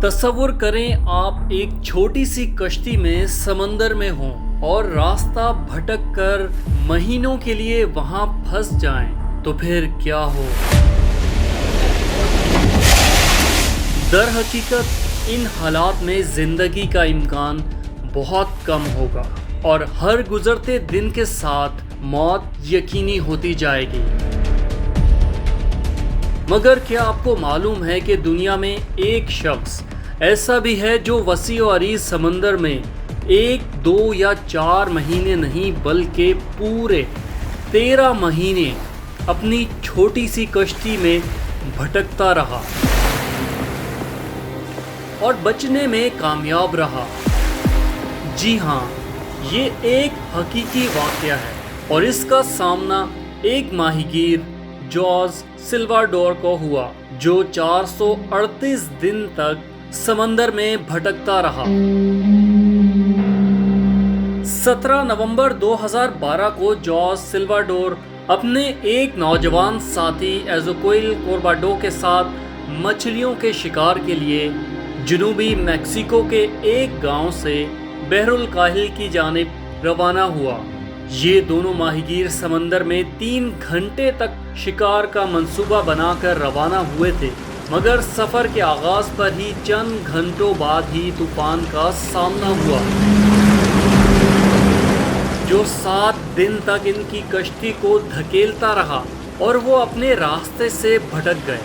تصور کریں آپ ایک چھوٹی سی کشتی میں سمندر میں ہوں اور راستہ بھٹک کر مہینوں کے لیے وہاں پھنس جائیں تو پھر کیا ہو؟ در حقیقت ان حالات میں زندگی کا امکان بہت کم ہوگا اور ہر گزرتے دن کے ساتھ موت یقینی ہوتی جائے گی۔ مگر کیا آپ کو معلوم ہے کہ دنیا میں ایک شخص ایسا بھی ہے جو وسیع و عریض سمندر میں 1، 2 یا 4 مہینے نہیں بلکہ پورے 13 مہینے اپنی چھوٹی سی کشتی میں بھٹکتا رہا اور بچنے میں کامیاب رہا؟ جی ہاں، یہ ایک حقیقی واقعہ ہے اور اس کا سامنا ایک ماہی گیر جارج سلواڈور کو ہوا جو 438 دن تک سمندر میں بھٹکتا رہا۔ 17 نومبر 2012 کو جارج سلواڈور اپنے ایک نوجوان ساتھی ایزوکوئل کورباڈو کے ساتھ مچھلیوں کے شکار کے لیے جنوبی میکسیکو کے ایک گاؤں سے بحر الکاہل کی جانب روانہ ہوا۔ یہ دونوں ماہی گیر سمندر میں 3 گھنٹے تک شکار کا منصوبہ بنا کر روانہ ہوئے تھے، مگر سفر کے آغاز پر ہی چند گھنٹوں بعد ہی طوفان کا سامنا ہوا جو 7 دن تک ان کی کشتی کو دھکیلتا رہا اور وہ اپنے راستے سے بھٹک گئے۔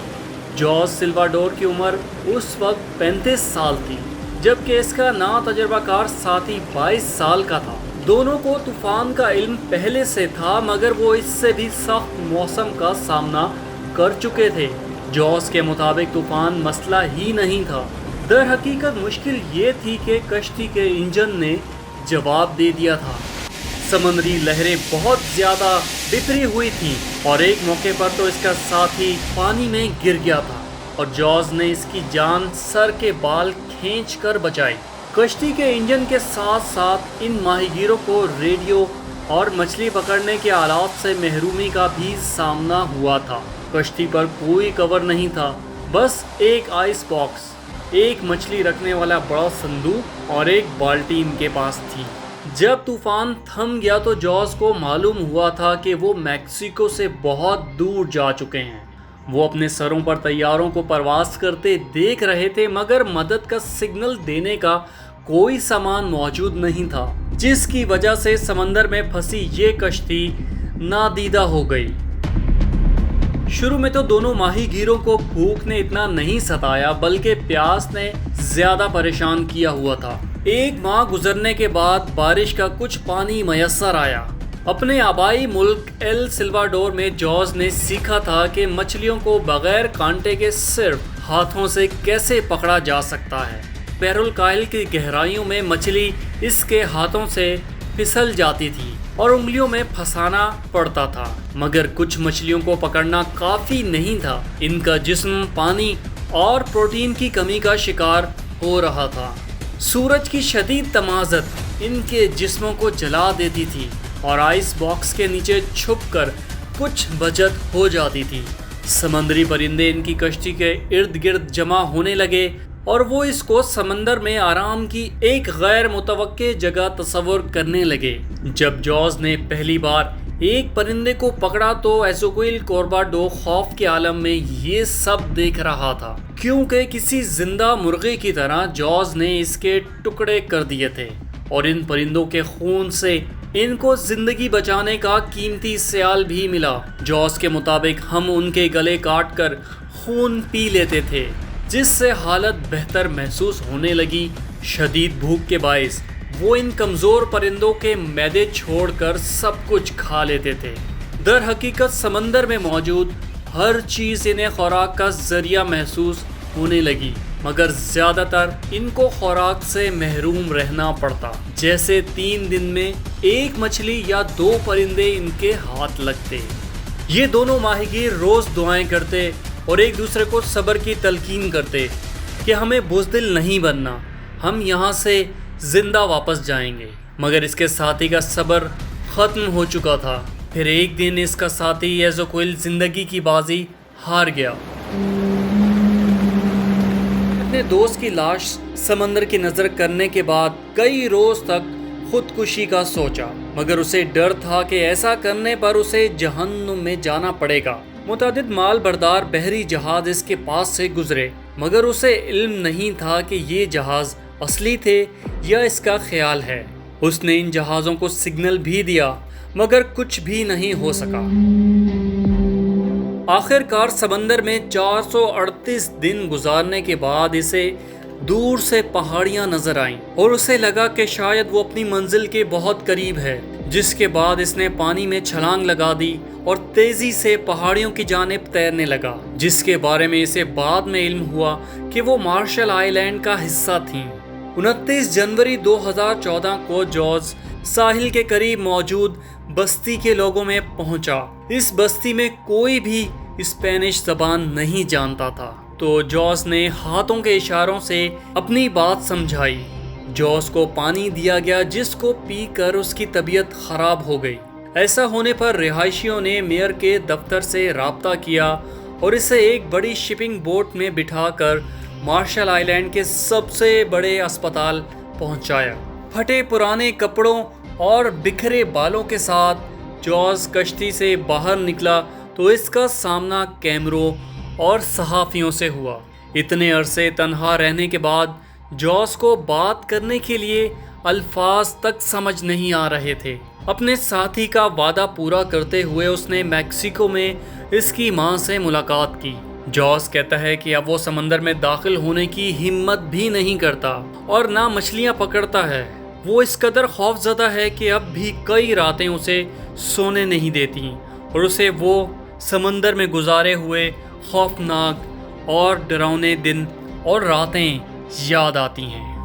جارج سلواڈور کی عمر اس وقت 35 سال تھی، جبکہ اس کا ناتجربہ کار ساتھی 22 سال کا تھا۔ دونوں کو طوفان کا علم پہلے سے تھا، مگر وہ اس سے بھی سخت موسم کا سامنا کر چکے تھے۔ جارج کے مطابق طوفان مسئلہ ہی نہیں تھا، در حقیقت مشکل یہ تھی کہ کشتی کے انجن نے جواب دے دیا تھا۔ سمندری لہریں بہت زیادہ بکھری ہوئی تھیں اور ایک موقع پر تو اس کا ساتھی پانی میں گر گیا تھا اور جارج نے اس کی جان سر کے بال کھینچ کر بچائی۔ کشتی کے انجن کے ساتھ ساتھ ان ماہی گیروں کو ریڈیو اور مچھلی پکڑنے کے آلات سے محرومی کا بھی سامنا ہوا تھا۔ کشتی پر کوئی کور نہیں تھا، بس ایک آئس باکس، ایک مچھلی رکھنے والا بڑا صندوق اور ایک بالٹی ان کے پاس تھی۔ جب طوفان تھم گیا تو جارج کو معلوم ہوا تھا کہ وہ میکسیکو سے بہت دور جا چکے ہیں۔ وہ اپنے سروں پر طیاروں کو پرواز کرتے دیکھ رہے تھے، مگر مدد کا سگنل دینے کا کوئی سامان موجود نہیں تھا، جس کی وجہ سے سمندر میں پھنسی یہ کشتی نادیدہ ہو گئی۔ شروع میں تو دونوں ماہی گیروں کو بھوک نے اتنا نہیں ستایا بلکہ پیاس نے زیادہ پریشان کیا ہوا تھا۔ 1 ماہ گزرنے کے بعد بارش کا کچھ پانی میسر آیا۔ اپنے آبائی ملک ایل سلواڈور میں جارج نے سیکھا تھا کہ مچھلیوں کو بغیر کانٹے کے صرف ہاتھوں سے کیسے پکڑا جا سکتا ہے۔ بحر الکاہل کی گہرائیوں میں مچھلی اس کے ہاتھوں سے پھسل جاتی تھی اور انگلیوں میں پھنسانا پڑتا تھا، مگر کچھ مچھلیوں کو پکڑنا کافی نہیں تھا۔ ان کا جسم پانی اور پروٹین کی کمی کا شکار ہو رہا تھا۔ سورج کی شدید تمازت ان کے جسموں کو جلا دیتی تھی اور آئس باکس کے نیچے چھپ کر کچھ بچت ہو جاتی تھی۔ سمندری پرندے ان کی کشتی کے ارد گرد جمع ہونے لگے اور وہ اس کو سمندر میں آرام کی ایک غیر متوقع جگہ تصور کرنے لگے۔ جب جارج نے پہلی بار ایک پرندے کو پکڑا تو ایزوکوئل کورباڈو خوف کے عالم میں یہ سب دیکھ رہا تھا، کیونکہ کسی زندہ مرغے کی طرح جارج نے اس کے ٹکڑے کر دیے تھے اور ان پرندوں کے خون سے ان کو زندگی بچانے کا قیمتی سیال بھی ملا۔ جارج کے مطابق ہم ان کے گلے کاٹ کر خون پی لیتے تھے، جس سے حالت بہتر محسوس ہونے لگی۔ شدید بھوک کے باعث وہ ان کمزور پرندوں کے معدے چھوڑ کر سب کچھ کھا لیتے تھے۔ در حقیقت سمندر میں موجود ہر چیز انہیں خوراک کا ذریعہ محسوس ہونے لگی، مگر زیادہ تر ان کو خوراک سے محروم رہنا پڑتا، جیسے 3 دن میں 1 مچھلی یا 2 پرندے ان کے ہاتھ لگتے۔ یہ دونوں ماہی گیر روز دعائیں کرتے اور ایک دوسرے کو صبر کی تلقین کرتے کہ ہمیں بزدل نہیں بننا، ہم یہاں سے زندہ واپس جائیں گے۔ مگر اس کے ساتھی کا صبر ختم ہو چکا تھا۔ پھر ایک دن اس کا ساتھی ایزوکوئل زندگی کی بازی ہار گیا۔ اپنے دوست کی لاش سمندر کی نظر کرنے کے بعد کئی روز تک خودکشی کا سوچا، مگر اسے ڈر تھا کہ ایسا کرنے پر اسے جہنم میں جانا پڑے گا۔ متعدد مال بردار بحری جہاز اس کے پاس سے گزرے، مگر اسے علم نہیں تھا کہ یہ جہاز اصلی تھے یا اس کا خیال ہے۔ اس نے ان جہازوں کو سگنل بھی دیا، مگر کچھ بھی نہیں ہو سکا۔ آخر کار سمندر میں 438 دن گزارنے کے بعد اسے دور سے پہاڑیاں نظر آئیں اور اسے لگا کہ شاید وہ اپنی منزل کے بہت قریب ہے، جس کے بعد اس نے پانی میں چھلانگ لگا دی اور تیزی سے پہاڑیوں کی جانب تیرنے لگا، جس کے بارے میں اسے بعد میں علم ہوا کہ وہ مارشل آئی لینڈ کا حصہ تھیں۔ 29 جنوری 2014 کو جارج ساحل کے قریب موجود بستی کے لوگوں میں پہنچا۔ اس بستی میں کوئی بھی اسپینش زبان نہیں جانتا تھا، تو جارج نے ہاتھوں کے اشاروں سے اپنی بات سمجھائی۔ جارج کو پانی دیا گیا، جس کو پی کر اس کی طبیعت خراب ہو گئی۔ ایسا ہونے پر رہائشیوں نے میئر کے دفتر سے رابطہ کیا اور اسے ایک بڑی شپنگ بوٹ میں بٹھا کر مارشل آئی لینڈ کے سب سے بڑے اسپتال پہنچایا۔ پھٹے پرانے کپڑوں اور بکھرے بالوں کے ساتھ جارج کشتی سے باہر نکلا تو اس کا سامنا کیمروں اور صحافیوں سے ہوا۔ اتنے عرصے تنہا رہنے کے بعد جارج کو بات کرنے کے لیے الفاظ تک سمجھ نہیں آ رہے تھے۔ اپنے ساتھی کا وعدہ پورا کرتے ہوئے اس نے میکسیکو میں اس کی ماں سے ملاقات کی۔ جارج کہتا ہے کہ اب وہ سمندر میں داخل ہونے کی ہمت بھی نہیں کرتا اور نہ مچھلیاں پکڑتا ہے۔ وہ اس قدر خوف زدہ ہے کہ اب بھی کئی راتیں اسے سونے نہیں دیتی اور اسے وہ سمندر میں گزارے ہوئے خوفناک اور ڈراؤنے دن اور راتیں یاد آتی ہیں۔